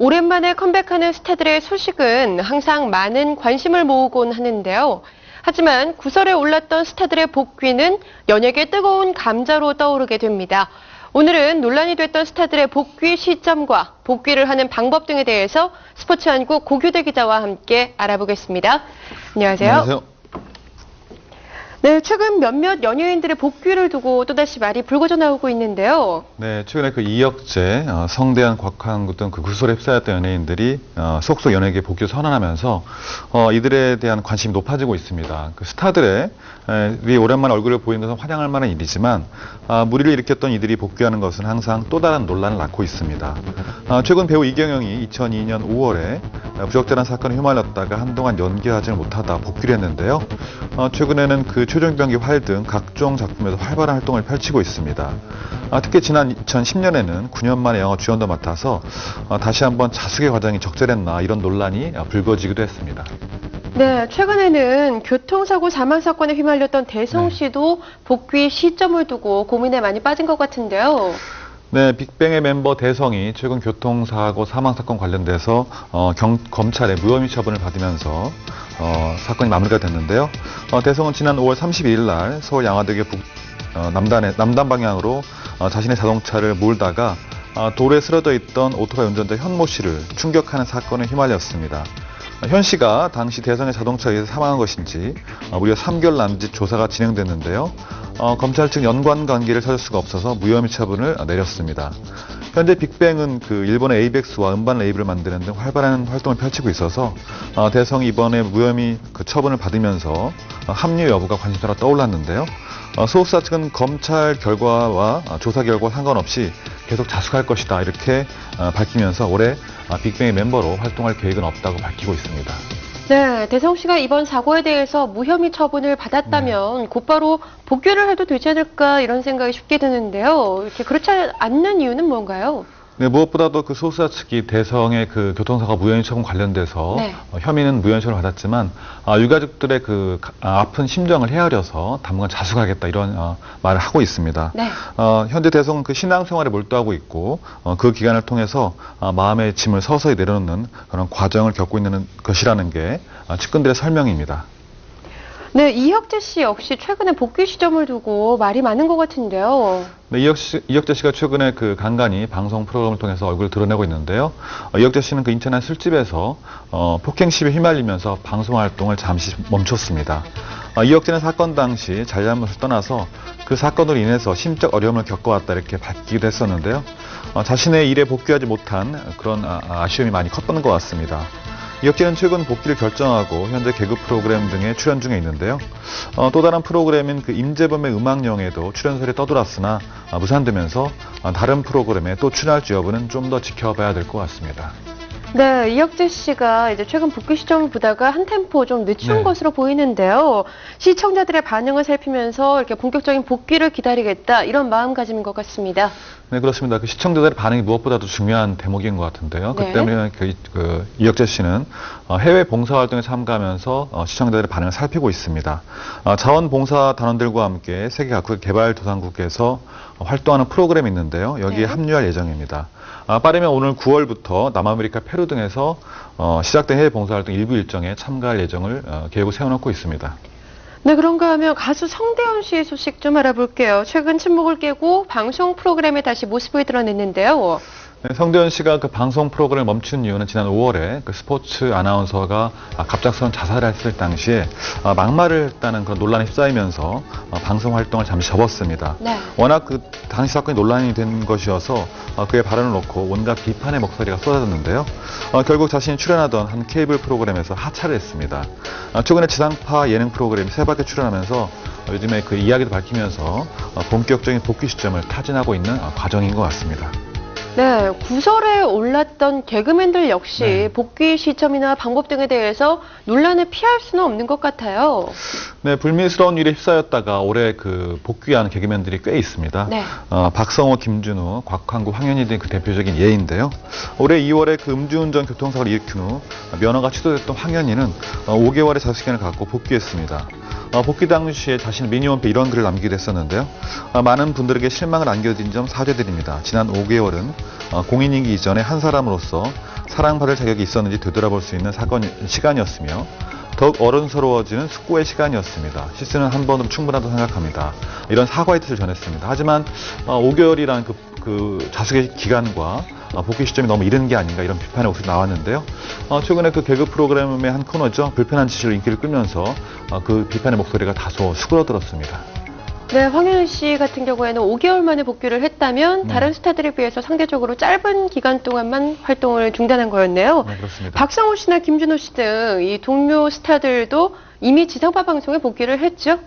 오랜만에 컴백하는 스타들의 소식은 항상 많은 관심을 모으곤 하는데요. 하지만 구설에 올랐던 스타들의 복귀는 연예계 뜨거운 감자로 떠오르게 됩니다. 오늘은 논란이 됐던 스타들의 복귀 시점과 복귀를 하는 방법 등에 대해서 스포츠한국 고규대 기자와 함께 알아보겠습니다. 안녕하세요. 안녕하세요. 네, 최근 몇몇 연예인들의 복귀를 두고 또다시 말이 불거져 나오고 있는데요. 네, 최근에 그 이혁재, 성대한, 곽한구 등 그 구설에 휩싸였던 연예인들이 속속 연예계 복귀를 선언하면서 이들에 대한 관심이 높아지고 있습니다. 그 스타들의 오랜만에 얼굴을 보이는 것은 환영할 만한 일이지만 무리를 일으켰던 이들이 복귀하는 것은 항상 또 다른 논란을 낳고 있습니다. 최근 배우 이경영이 2002년 5월에 부적절한 사건에 휘말렸다가 한동안 연기하지 못하다 복귀를 했는데요. 최근에는 그 최종병기 활 등 각종 작품에서 활발한 활동을 펼치고 있습니다. 특히 지난 2010년에는 9년 만에 영화 주연도 맡아서 다시 한번 자숙의 과정이 적절했나 이런 논란이 불거지기도 했습니다. 네, 최근에는 교통사고 사망 사건에 휘말렸던 대성 씨도 복귀 시점을 두고 고민에 많이 빠진 것 같은데요. 네, 빅뱅의 멤버 대성이 최근 교통사고 사망사건 관련돼서 검찰의 무혐의 처분을 받으면서 사건이 마무리가 됐는데요. 대성은 지난 5월 32일 날 서울 양화대교 남단 방향으로 자신의 자동차를 몰다가 도로에 쓰러져 있던 오토바이 운전자 현모 씨를 충격하는 사건에 휘말렸습니다. 현 씨가 당시 대성의 자동차에 의해서 사망한 것인지 무려 3개월 남짓 조사가 진행됐는데요. 검찰 측 연관 관계를 찾을 수가 없어서 무혐의 처분을 내렸습니다. 현재 빅뱅은 그 일본의 에이벡스와 음반 레이블을 만드는 등 활발한 활동을 펼치고 있어서 대성이 이번에 무혐의 그 처분을 받으면서 합류 여부가 관심사로 떠올랐는데요. 소속사 측은 검찰 결과와 조사 결과와 상관없이 계속 자숙할 것이다 이렇게 밝히면서 올해 빅뱅의 멤버로 활동할 계획은 없다고 밝히고 있습니다. 네, 대성 씨가 이번 사고에 대해서 무혐의 처분을 받았다면 곧바로 복귀를 해도 되지 않을까 이런 생각이 쉽게 드는데요. 이렇게 그렇지 않는 이유는 뭔가요? 네, 무엇보다도 그 소속사 측이 대성의 그 교통사고 무혐의 처분 관련돼서 혐의는 무혐의 처분을 받았지만 유가족들의 그 아픈 심정을 헤아려서 당분간 자숙하겠다 이런 말을 하고 있습니다. 네. 현재 대성은 그 신앙생활에 몰두하고 있고 그 기간을 통해서 마음의 짐을 서서히 내려놓는 그런 과정을 겪고 있는 것이라는 게 측근들의 설명입니다. 네, 이혁재 씨 역시 최근에 복귀 시점을 두고 말이 많은 것 같은데요. 네, 이혁재 씨가 최근에 그 간간히 방송 프로그램을 통해서 얼굴을 드러내고 있는데요. 이혁재 씨는 그 인천 한 술집에서 폭행 시비에 휘말리면서 방송 활동을 잠시 멈췄습니다. 이혁재는 사건 당시 잘잘못을 떠나서 그 사건으로 인해서 심적 어려움을 겪어왔다 이렇게 밝히기도 했었는데요. 자신의 일에 복귀하지 못한 그런 아쉬움이 많이 컸던 것 같습니다. 이혁재는 최근 복귀를 결정하고 현재 개그 프로그램 등에 출연 중에 있는데요. 또 다른 프로그램인 그 임재범의 음악영에도 출연설이 떠돌았으나 무산되면서 다른 프로그램에 또 출연할지 여부는 좀 더 지켜봐야 될 것 같습니다. 네, 이혁재 씨가 이제 최근 복귀 시점을 보다가 한 템포 좀 늦춘 것으로 보이는데요. 시청자들의 반응을 살피면서 이렇게 본격적인 복귀를 기다리겠다 이런 마음가짐인 것 같습니다. 네, 그렇습니다. 그 시청자들의 반응이 무엇보다도 중요한 대목인 것 같은데요. 네. 그 때문에 그 이혁재 씨는 해외 봉사활동에 참가하면서 시청자들의 반응을 살피고 있습니다. 자원봉사 단원들과 함께 세계 각국의 개발도상국에서 활동하는 프로그램이 있는데요. 여기에 합류할 예정입니다. 빠르면 오늘 9월부터 남아메리카 페루 등에서 시작된 해외 봉사활동 일부 일정에 참가할 예정을 계획을 세워놓고 있습니다. 네, 그런가 하면 가수 성대현 씨의 소식 좀 알아볼게요. 최근 침묵을 깨고 방송 프로그램에 다시 모습을 드러냈는데요. 네, 성대현 씨가 그 방송 프로그램을 멈춘 이유는 지난 5월에 그 스포츠 아나운서가 갑작스러운 자살을 했을 당시에 막말을 했다는 그런 논란에 휩싸이면서 방송 활동을 잠시 접었습니다. 네. 워낙 그 당시 사건이 논란이 된 것이어서 그의 발언을 놓고 온갖 비판의 목소리가 쏟아졌는데요. 결국 자신이 출연하던 한 케이블 프로그램에서 하차를 했습니다. 최근에 지상파 예능 프로그램이 세 바퀴 출연하면서 요즘에 그 이야기도 밝히면서 본격적인 복귀 시점을 타진하고 있는 과정인 것 같습니다. 네, 구설에 올랐던 개그맨들 역시 복귀 시점이나 방법 등에 대해서 논란을 피할 수는 없는 것 같아요. 네, 불미스러운 일에 휩싸였다가 올해 그 복귀한 개그맨들이 꽤 있습니다. 네. 박성호, 김준우, 곽한구, 황현희 등 그 대표적인 예인데요. 올해 2월에 그 음주운전 교통사고를 일으킨 후 면허가 취소됐던 황현희는 5개월의 자숙기간을 갖고 복귀했습니다. 복귀 당시에 자신의 미니홈페이지에 이런 글을 남기기도 했었는데요. 많은 분들에게 실망을 안겨드린 점 사죄드립니다. 지난 5개월은 공인이기 이전에 한 사람으로서 사랑받을 자격이 있었는지 되돌아볼 수 있는 시간이었으며 더욱 어른스러워지는 숙고의 시간이었습니다. 실수는 한 번으로 충분하다고 생각합니다. 이런 사과의 뜻을 전했습니다. 하지만 5개월이라는 그 자숙의 기간과 복귀 시점이 너무 이른 게 아닌가 이런 비판의 목소리 나왔는데요. 최근에 그 개그 프로그램의 한 코너죠. 불편한 지시로 인기를 끌면서 그 비판의 목소리가 다소 수그러들었습니다. 네, 황현우 씨 같은 경우에는 5개월 만에 복귀를 했다면 다른 스타들에 비해서 상대적으로 짧은 기간 동안만 활동을 중단한 거였네요. 네, 그렇습니다. 박성호 씨나 김준호 씨 등 이 동료 스타들도 이미 지상파 방송에 복귀를 했죠.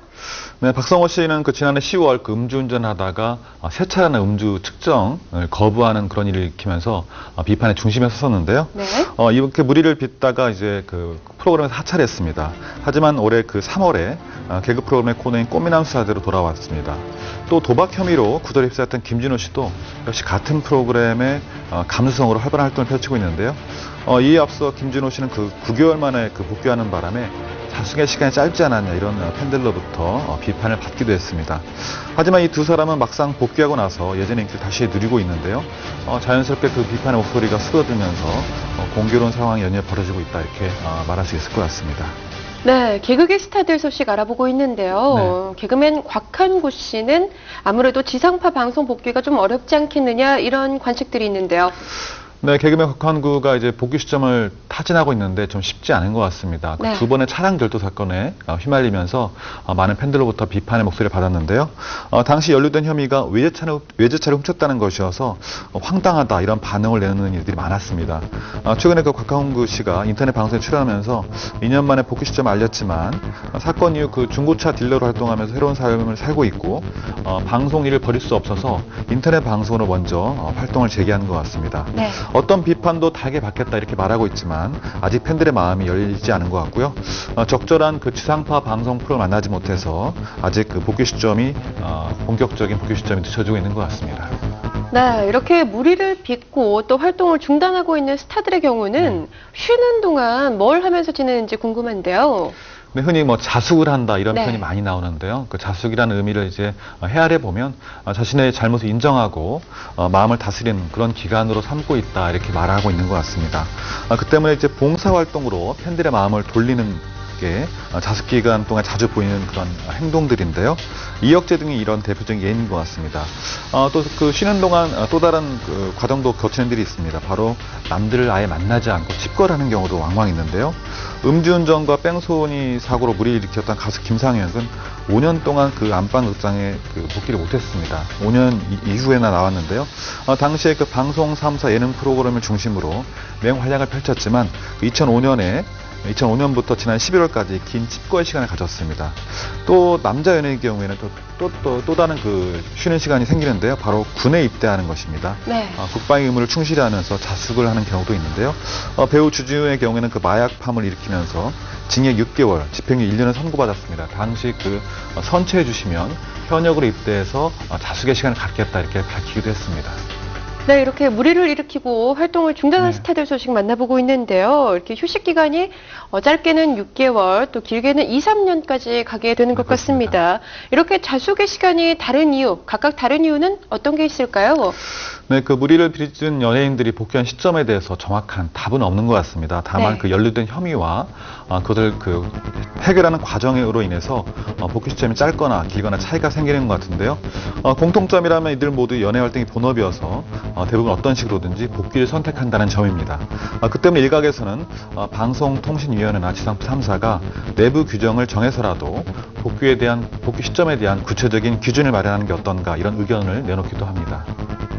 네, 박성호 씨는 지난해 10월 음주운전을 하다가 세 차례나 음주 측정을 거부하는 그런 일을 일으키면서 비판의 중심에 섰었는데요. 네. 이렇게 무리를 빚다가 이제 그 프로그램에서 하차했습니다. 하지만 올해 3월에 개그 프로그램의 코너인 꽃미남 수사대로 돌아왔습니다. 또 도박 혐의로 구설에 휩싸였던 김준호 씨도 역시 같은 프로그램의 감수성으로 활발한 활동을 펼치고 있는데요. 이에 앞서 김준호 씨는 9개월 만에 복귀하는 바람에 자숙의 시간이 짧지 않았냐 이런 팬들로부터 비판을 받기도 했습니다. 하지만 이 두 사람은 막상 복귀하고 나서 예전의 인기를 다시 누리고 있는데요. 자연스럽게 그 비판의 목소리가 수그러들면서 공교로운 상황이 연이어 벌어지고 있다 이렇게 말할 수 있을 것 같습니다. 네, 개그계 스타들 소식 알아보고 있는데요. 개그맨 곽한구 씨는 아무래도 지상파 방송 복귀가 좀 어렵지 않겠느냐 이런 관측들이 있는데요. 네, 개그맨 곽한구가 이제 복귀 시점을 타진하고 있는데 좀 쉽지 않은 것 같습니다. 네. 두 번의 차량 절도 사건에 휘말리면서 많은 팬들로부터 비판의 목소리를 받았는데요. 당시 연루된 혐의가 외제차를 훔쳤다는 것이어서 황당하다 이런 반응을 내는 일들이 많았습니다. 최근에 곽한구 씨가 인터넷 방송에 출연하면서 2년 만에 복귀 시점을 알렸지만 사건 이후 중고차 딜러로 활동하면서 새로운 삶을 살고 있고 방송 일을 버릴 수 없어서 인터넷 방송으로 먼저 활동을 재개한 것 같습니다. 네. 어떤 비판도 달게 받겠다 이렇게 말하고 있지만 아직 팬들의 마음이 열리지 않은 것 같고요. 적절한 지상파 방송 프로를 만나지 못해서 아직 복귀 시점이 본격적인 복귀 시점이 늦춰지고 있는 것 같습니다. 네, 이렇게 무리를 빚고 또 활동을 중단하고 있는 스타들의 경우는 쉬는 동안 뭘 하면서 지내는지 궁금한데요. 네, 흔히 자숙을 한다 이런 네. 표현이 많이 나오는데요. 그 자숙이라는 의미를 이제 헤아려 보면 자신의 잘못을 인정하고 마음을 다스리는 그런 기간으로 삼고 있다 이렇게 말하고 있는 것 같습니다. 그 때문에 이제 봉사활동으로 팬들의 마음을 돌리는 게 자숙 기간 동안 자주 보이는 그런 행동들인데요. 이혁재 등이 이런 대표적인 예인 것 같습니다. 또 쉬는 동안 또 다른 과정도 거치는 일이 있습니다. 바로 남들을 아예 만나지 않고 칩거하는 경우도 왕왕 있는데요. 음주운전과 뺑소니 사고로 무리를 일으켰던 가수 김상혁은 5년 동안 안방극장에 복귀를 못했습니다. 5년 이후에나 나왔는데요. 당시에 방송 3사 예능 프로그램을 중심으로 맹활약을 펼쳤지만 2005년부터 지난 11월까지 긴 칩거의 시간을 가졌습니다. 또 남자 연예인의 경우에는 또 다른 쉬는 시간이 생기는데요. 바로 군에 입대하는 것입니다. 네. 국방의 의무를 충실히 하면서 자숙을 하는 경우도 있는데요. 배우 주지훈의 경우에는 마약팜을 일으키면서 징역 6개월, 집행유예 1년을 선고받았습니다. 당시 선처해 주시면 현역으로 입대해서 자숙의 시간을 갖겠다 이렇게 밝히기도 했습니다. 네, 이렇게 무리를 일으키고 활동을 중단한 네. 스타들 소식 만나보고 있는데요. 이렇게 휴식 기간이 짧게는 6개월, 또 길게는 2, 3년까지 가게 되는 것 그렇습니다. 같습니다. 이렇게 자숙의 시간이 각각 다른 이유는 어떤 게 있을까요? 네, 무리를 빚은 연예인들이 복귀한 시점에 대해서 정확한 답은 없는 것 같습니다. 다만 네. 연루된 혐의와 그것을 해결하는 과정으로 인해서 복귀 시점이 짧거나 길거나 차이가 생기는 것 같은데요. 공통점이라면 이들 모두 연예 활동이 본업이어서 대부분 어떤 식으로든지 복귀를 선택한다는 점입니다. 그 때문에 일각에서는 방송통신위원회나 지상파 3사가 내부 규정을 정해서라도 복귀 시점에 대한 구체적인 기준을 마련하는 게 어떤가 이런 의견을 내놓기도 합니다.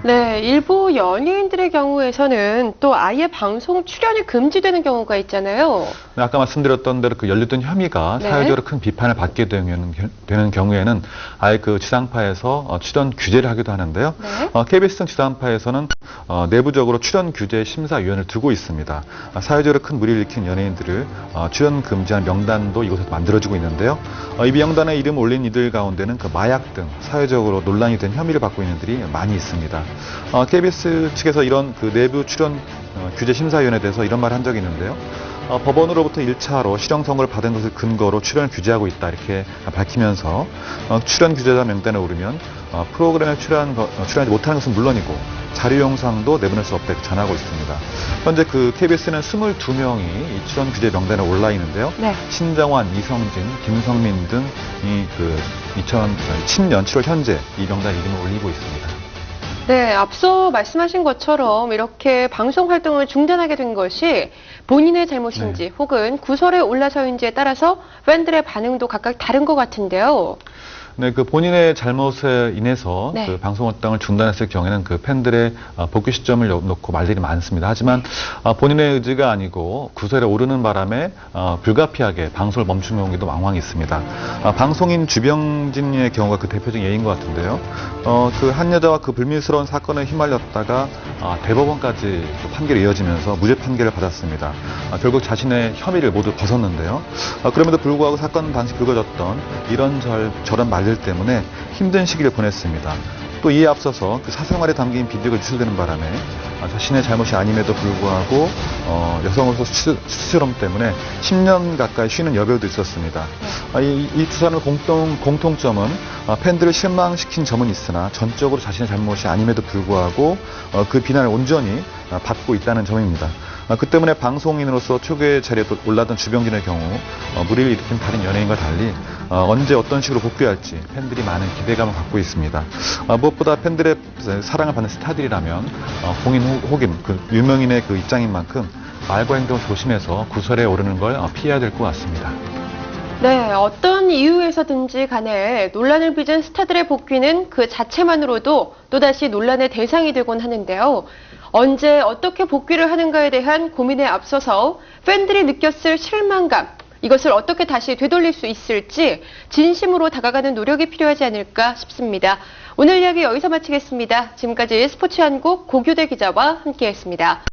네, 일부 연예인들의 경우에서는 또 아예 방송 출연이 금지되는 경우가 있잖아요. 네, 아까 말씀드렸던 대로 연루된 혐의가 네. 사회적으로 큰 비판을 받게 되는 경우에는 아예 출연파에서 출연 규제를 하기도 하는데요. 네. KBS 등 지상파에서는 내부적으로 출연 규제 심사위원회를 두고 있습니다. 사회적으로 큰 무리를 일으킨 연예인들을 출연 금지한 명단도 이곳에서 만들어지고 있는데요. 이 명단에 이름 올린 이들 가운데는 마약 등 사회적으로 논란이 된 혐의를 받고 있는 이들이 많이 있습니다. KBS 측에서 이런 내부 출연 규제 심사위원회에 대해서 이런 말을 한 적이 있는데요. 법원으로부터 1차로 실형 선고를 받은 것을 근거로 출연을 규제하고 있다 이렇게 밝히면서 출연 규제자 명단에 오르면 프로그램에 출연하지 못하는 것은 물론이고 자료 영상도 내보낼 수 없다 이렇게 전하고 있습니다. 현재 그 KBS는 22명이 이 출연 규제 명단에 올라 있는데요. 네. 신정환, 이성진, 김성민 등이 그 2010년 7월 현재 이 명단 이름을 올리고 있습니다. 네, 앞서 말씀하신 것처럼 이렇게 방송 활동을 중단하게 된 것이 본인의 잘못인지 혹은 구설에 올라서인지에 따라서 팬들의 반응도 각각 다른 것 같은데요. 네, 그 본인의 잘못에 인해서 네. 그 방송 활동을 중단했을 경우에는 그 팬들의 복귀 시점을 놓고 말들이 많습니다. 하지만 본인의 의지가 아니고 구설에 오르는 바람에 불가피하게 방송을 멈춘 경우도 왕왕 있습니다. 방송인 주병진의 경우가 그 대표적인 예인 것 같은데요. 그 한 여자와 그 불미스러운 사건에 휘말렸다가 대법원까지 판결이 이어지면서 무죄 판결을 받았습니다. 결국 자신의 혐의를 모두 벗었는데요. 그럼에도 불구하고 사건 당시 불거졌던 이런저런 말들 때문에 힘든 시기를 보냈습니다. 또 이에 앞서서 그 사생활에 담긴 비디오가 유출되는 바람에 자신의 잘못이 아님에도 불구하고 여성으로서 수치스러움 때문에 10년 가까이 쉬는 여별도 있었습니다. 이 두 사람의 공통점은 팬들을 실망시킨 점은 있으나 전적으로 자신의 잘못이 아님에도 불구하고 그 비난을 온전히 받고 있다는 점입니다. 그 때문에 방송인으로서 초기의 자리에 올랐던 주병진의 경우 무리를 일으킨 다른 연예인과 달리 언제 어떤 식으로 복귀할지 팬들이 많은 기대감을 갖고 있습니다. 무엇보다 팬들의 사랑을 받는 스타들이라면 공인 혹은 그 유명인의 그 입장인 만큼 말과 행동을 조심해서 구설에 오르는 걸 피해야 될 것 같습니다. 네, 어떤 이유에서든지 간에 논란을 빚은 스타들의 복귀는 그 자체만으로도 또다시 논란의 대상이 되곤 하는데요. 언제 어떻게 복귀를 하는가에 대한 고민에 앞서서 팬들이 느꼈을 실망감, 이것을 어떻게 다시 되돌릴 수 있을지 진심으로 다가가는 노력이 필요하지 않을까 싶습니다. 오늘 이야기 여기서 마치겠습니다. 지금까지 스포츠한국 고규대 기자와 함께했습니다.